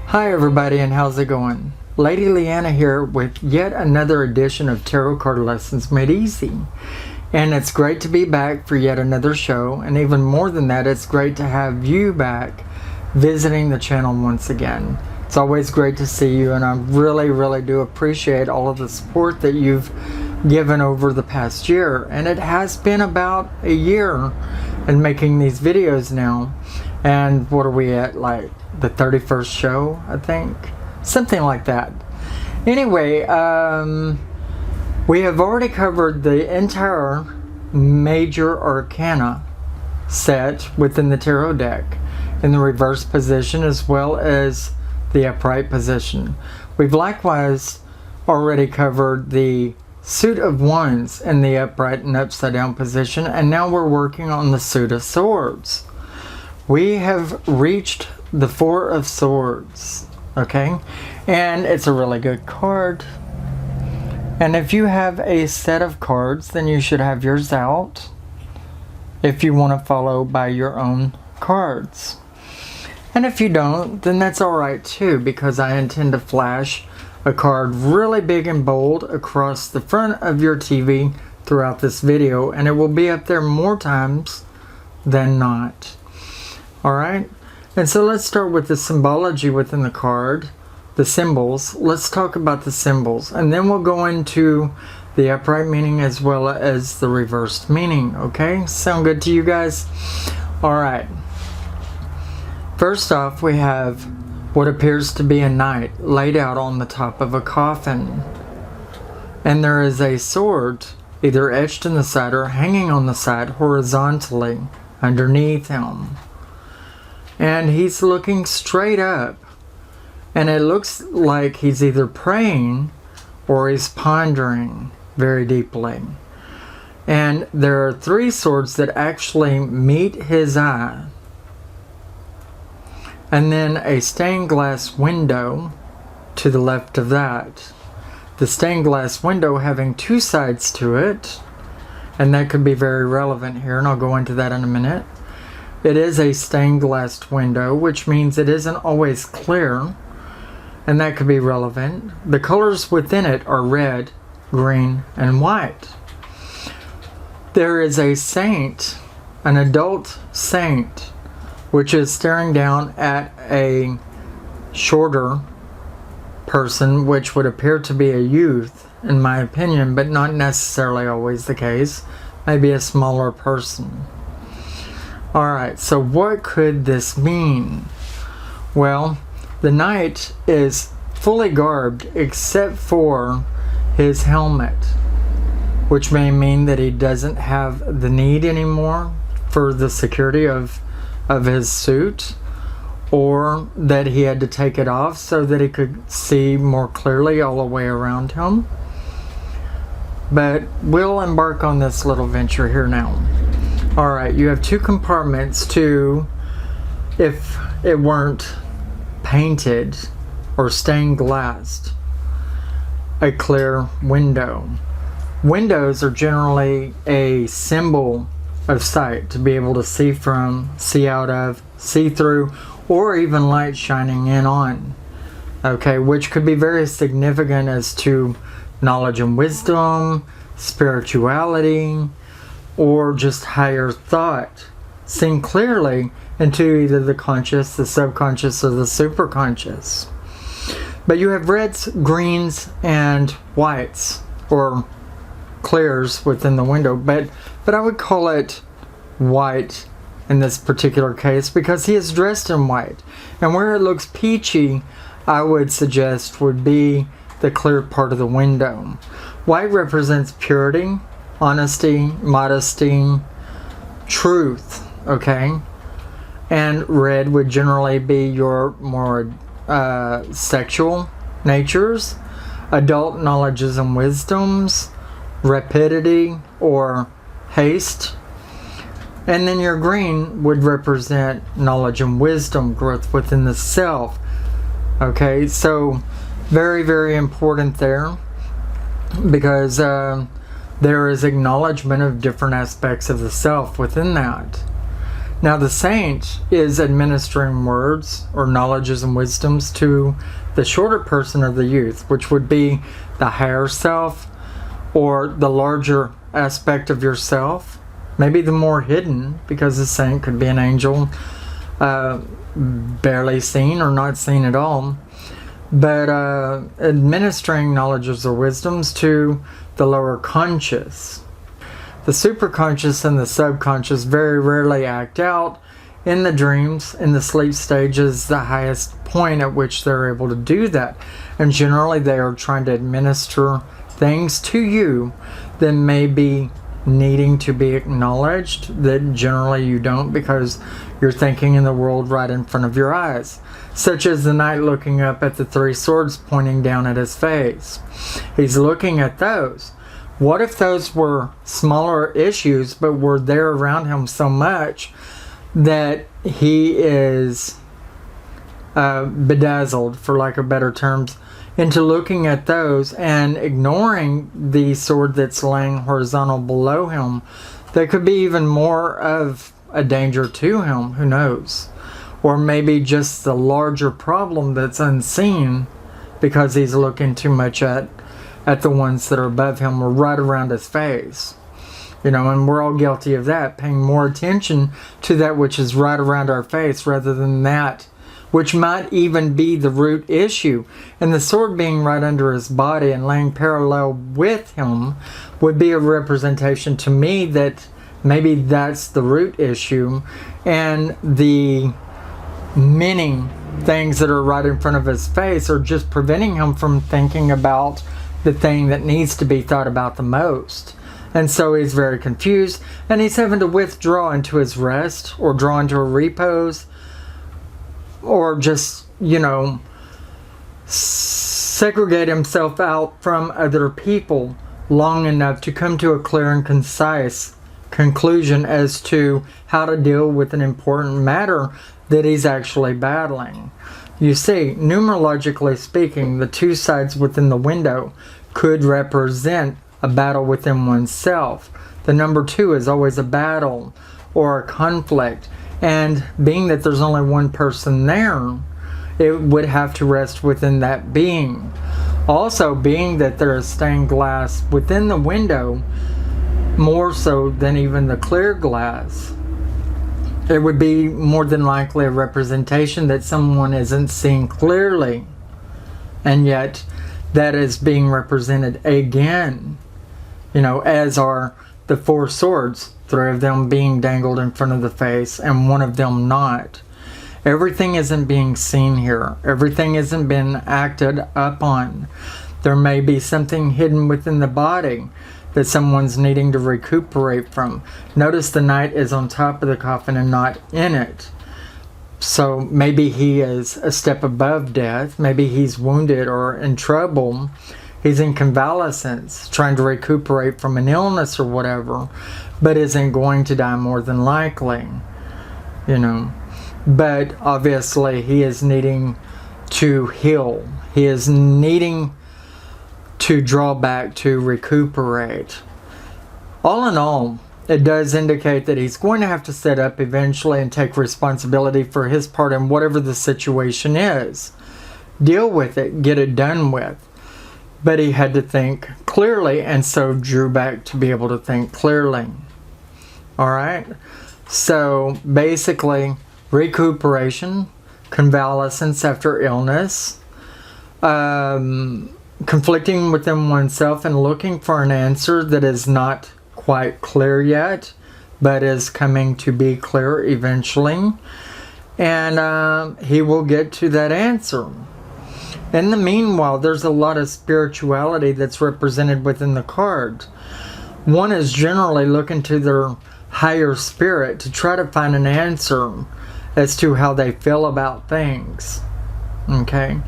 Hi everybody, and how's it going? Lady Leeanna here with yet another edition of Tarot Card Lessons Made Easy. And it's great to be back for yet another show, and even more than that, it's great to have you back visiting the channel once again. It's always great to see you, and I really do appreciate all of the support that you've given over the past year. And it has been about a year in making these videos now. And what are we at, like the 31st show, I think? Something like that. Anyway, we have already covered the entire major arcana set within the tarot deck in the reverse position as well as the upright position. We've likewise already covered the suit of wands in the upright and upside down position, and now we're working on the suit of swords. We have reached the Four of Swords, okay? And it's a really good card. And if you have a set of cards, then you should have yours out if you want to follow by your own cards. And if you don't, then that's alright too, because I intend to flash a card really big and bold across the front of your TV throughout this video, and it will be up there more times than not. Alright, and so let's start with the symbology within the card, the symbols. Let's talk about the symbols, and then we'll go into the upright meaning as well as the reversed meaning, okay? Sound good to you guys? Alright, first off, we have what appears to be a knight laid out on the top of a coffin. And there is a sword either etched in the side or hanging on the side horizontally underneath him. And he's looking straight up, and it looks like he's either praying or he's pondering very deeply. And there are three swords that actually meet his eye, and then a stained glass window to the left of that. The stained glass window having two sides to it, and that could be very relevant here, and I'll go into that in a minute. It is a stained glass window, which means it isn't always clear, and that could be relevant. The colors within it are red, green, and white. There is a saint, an adult saint, which is staring down at a shorter person, which would appear to be a youth, in my opinion, but not necessarily always the case. Maybe a smaller person. Alright, so what could this mean? Well, the knight is fully garbed except for his helmet, which may mean that he doesn't have the need anymore for the security of his suit, or that he had to take it off so that he could see more clearly all the way around him. But we'll embark on this little venture here now. Alright, you have two compartments to, if it weren't painted or stained glassed, a clear window. Windows are generally a symbol of sight, to be able to see from, see out of, see through, or even light shining in on. Okay, which could be very significant as to knowledge and wisdom, spirituality, or just higher thought, seeing clearly into either the conscious, the subconscious, or the superconscious. But you have reds, greens, and whites, or clears within the window, but I would call it white in this particular case because he is dressed in white. And where it looks peachy, I would suggest would be the clear part of the window. White represents purity, honesty, modesty, truth, okay? And red would generally be your more sexual natures, adult knowledges and wisdoms, rapidity or haste. And then your green would represent knowledge and wisdom, growth within the self. Okay, so very important there, because there is acknowledgement of different aspects of the self within that. Now the saint is administering words or knowledges and wisdoms to the shorter person or the youth, which would be the higher self or the larger aspect of yourself. Maybe the more hidden, because the saint could be an angel, barely seen or not seen at all. But administering knowledges or wisdoms to the lower conscious. The superconscious and the subconscious very rarely act out. In the dreams, in the sleep stage is the highest point at which they're able to do that. And generally they are trying to administer things to you that may be needing to be acknowledged, that generally you don't, because you're thinking in the world right in front of your eyes. Such as the knight looking up at the three swords pointing down at his face. He's looking at those. What if those were smaller issues, but were there around him so much that he is bedazzled, for lack of better terms, into looking at those and ignoring the sword that's laying horizontal below him? There could be even more of a danger to him, who knows? Or maybe just the larger problem that's unseen because he's looking too much at the ones that are above him or right around his face. You know, and we're all guilty of that, paying more attention to that which is right around our face rather than that which might even be the root issue. And the sword being right under his body and laying parallel with him would be a representation to me that maybe that's the root issue, and the many things that are right in front of his face are just preventing him from thinking about the thing that needs to be thought about the most. And so he's very confused, and he's having to withdraw into his rest or draw into a repose, or just, you know, segregate himself out from other people long enough to come to a clear and concise conclusion as to how to deal with an important matter that he's actually battling. You see, numerologically speaking, the two sides within the window could represent a battle within oneself. The number 2 is always a battle or a conflict. And being that there's only one person there, it would have to rest within that being. Also, being that there is stained glass within the window, more so than even the clear glass, it would be more than likely a representation that someone isn't seeing clearly. And yet, that is being represented again, you know, as are the 4 swords. 3 of them being dangled in front of the face and 1 of them not. Everything isn't being seen here. Everything isn't been acted upon. There may be something hidden within the body that someone's needing to recuperate from. Notice the knight is on top of the coffin and not in it. So maybe he is a step above death. Maybe he's wounded or in trouble. He's in convalescence, trying to recuperate from an illness or whatever, but isn't going to die more than likely, you know. But obviously he is needing to heal. He is needing to draw back to recuperate. All in all, it does indicate that he's going to have to set up eventually and take responsibility for his part in whatever the situation is. Deal with it, get it done with. But he had to think clearly, and so drew back to be able to think clearly. Alright? So, basically, recuperation, convalescence after illness, conflicting within oneself and looking for an answer that is not quite clear yet, but is coming to be clear eventually. And he will get to that answer. In the meanwhile, there's a lot of spirituality that's represented within the cards. One is generally looking to their higher spirit to try to find an answer as to how they feel about things. Okay?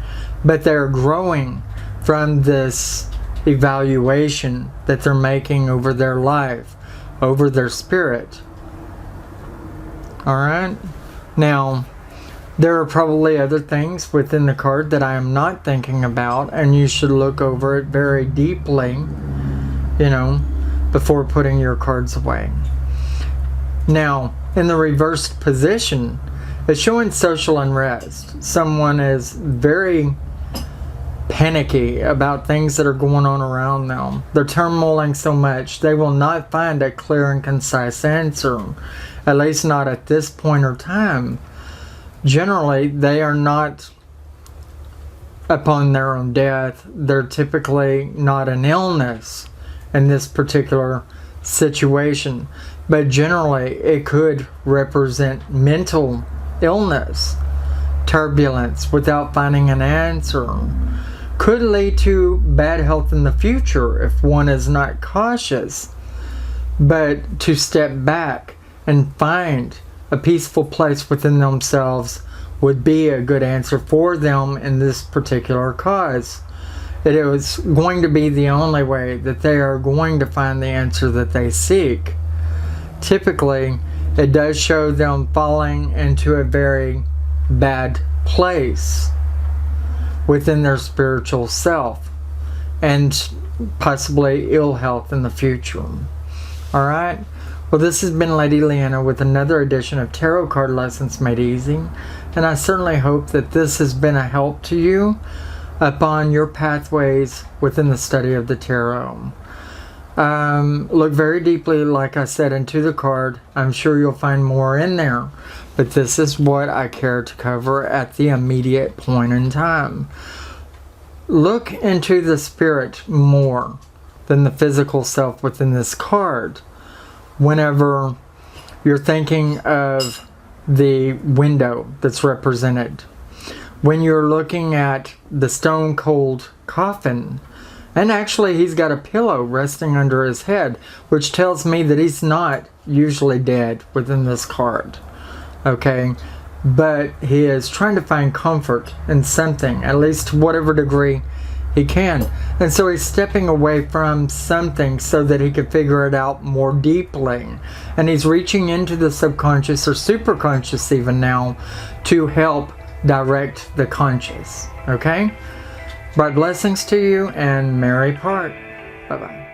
But they're growing from this evaluation that they're making over their life, over their spirit. Alright? Now, there are probably other things within the card that I am not thinking about, and you should look over it very deeply, you know, before putting your cards away. Now, in the reversed position, it's showing social unrest. Someone is very panicky about things that are going on around them. They're turmoiling so much, they will not find a clear and concise answer, at least not at this point or time. Generally, they are not upon their own death. They're typically not an illness in this particular situation, but generally it could represent mental illness, turbulence without finding an answer. Could lead to bad health in the future if one is not cautious. But to step back and find a peaceful place within themselves would be a good answer for them in this particular cause. It is going to be the only way that they are going to find the answer that they seek. Typically, it does show them falling into a very bad place within their spiritual self and possibly ill health in the future. Alright? Well, this has been Lady Leeanna with another edition of Tarot Card Lessons Made Easy, and I certainly hope that this has been a help to you upon your pathways within the study of the tarot. Look very deeply, like I said, into the card. I'm sure you'll find more in there, but this is what I care to cover at the immediate point in time. Look into the spirit more than the physical self within this card. Whenever you're thinking of the window that's represented, when you're looking at the stone cold coffin, and actually he's got a pillow resting under his head, which tells me that he's not usually dead within this card. Okay, but he is trying to find comfort in something, at least to whatever degree he can. And so he's stepping away from something so that he could figure it out more deeply. And he's reaching into the subconscious or superconscious even now to help direct the conscious. Okay? Bright blessings to you and merry part. Bye-bye.